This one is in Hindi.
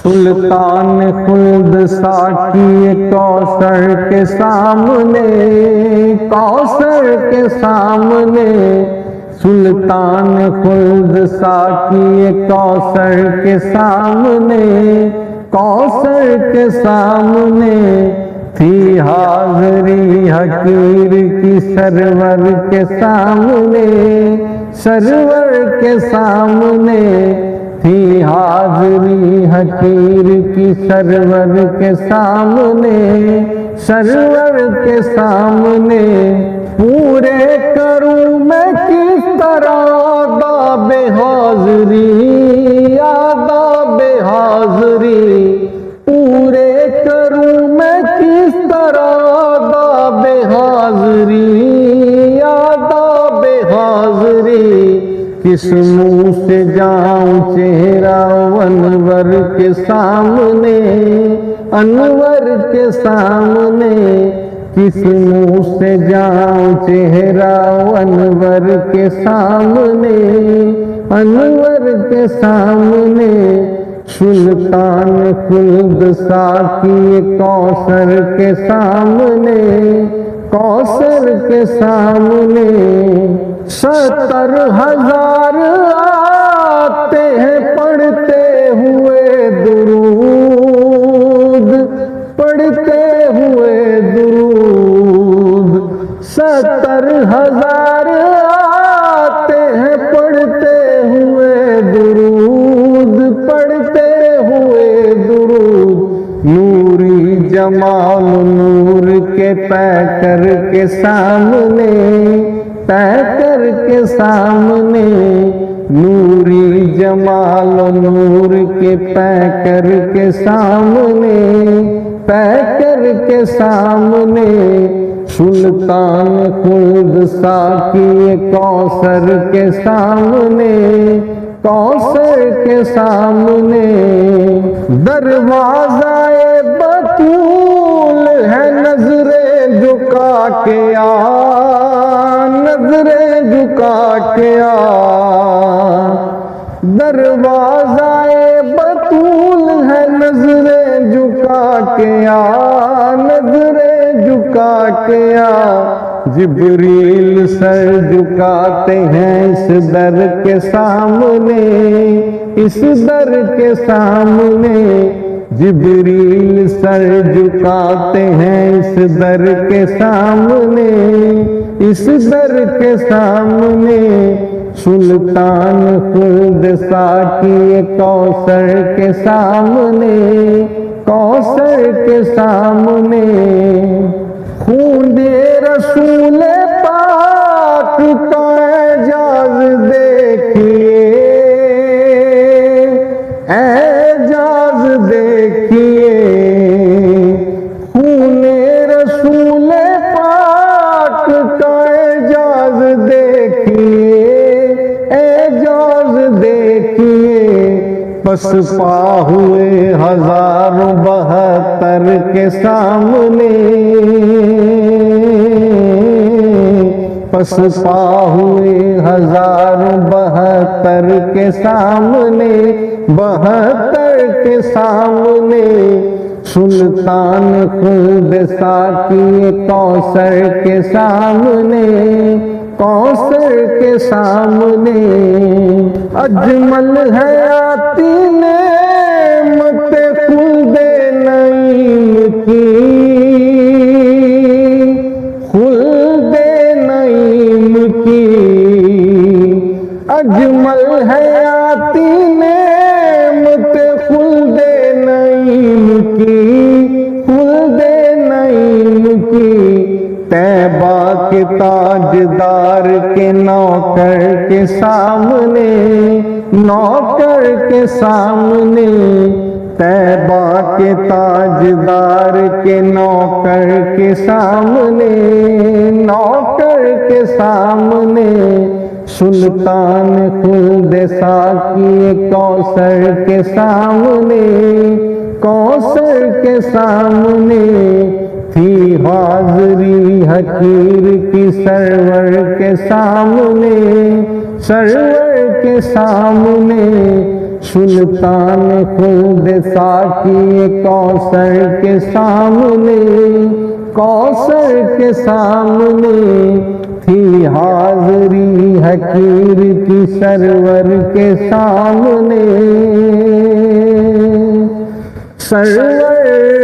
सुल्तान खुल्द साकी कौसर के सामने, कौसर के सामने। सुल्तान खुल्द साकी कौसर के सामने, कौसर के सामने। थी हाज़री हकीर की सरवर के सामने, सरवर के सामने। थी हाज़री हकीर की सरवर के सामने, सरवर के सामने। पूरे करूं मैं किस तरह आदाबे हाज़री, आदाबे हाज़री। पूरे करूं मैं किस तरह आदाबे हाज़री, आदाबे हाज़री। किस मुंह से जाऊं चेहरा अनवर के सामने, अनवर के सामने। किस मुंह से जाऊं चेहरा अनवर के सामने, अनवर के सामने। सुल्तान खुल्द साकी कौसर के सामने, कौसर के सामने। 70,000 आते हैं पढ़ते हुए दुरूद, पढ़ते हुए दुरूद। 70,000 आते हैं पढ़ते हुए दुरूद, पढ़ते हुए दुरूद। नूरी जमाल नूर के पैकर के सामने, पैकर के सामने। नूरी जमाल नूर के पैकर के सामने, पैकर के सामने। सुल्तान खुल्द साकी कौसर के सामने, कौसर के सामने। दरवाज़ाए बतूल है नजरें झुका के आ, नजरें झुका के आ। दरवाज़ाए बतूल है नजरें झुका के आ, नजरें झुका के आ। जिब्रील सर झुकाते हैं इस दर के सामने, इस दर के सामने। जिब्रील सर झुकाते हैं इस दर के सामने, इस दर के सामने। सुल्तान खुल्द साकी कौसर के सामने, कौसर के सामने। खूंदे रसूल पाक का एजाज देखिए, एजाज देखिए। खूने रसूल पाक का एजाज देखिए, एजाज देखिए। पसपा हुए 1072 के सामने, पसपा हुए 1072 के सामने, 72 के सामने। सुल्तान खुल्द साकी कौसर के सामने, कौसर के सामने। अजमल है आती नेमत खुल्दे नईम की, खुल्दे नईम की। अजमल है आती नेमत खुल्दे नईम की, खुल्दे नईम की। तैबा के ताजदार के नौकर के सामने, नौकर के सामने। तैबा के ताजदार के नौकर के सामने, नौकर के सामने। सुल्तान खुल्द साकी कौसर के सामने, कौसर के सामने। थी हाज़री हकीर की सरवर के सामने, सरवर के सामने। सुल्तान खुल्द साकी कौसर के सामने, कौसर के सामने थी हाज़री हकीर की सरवर के सामने। सरवर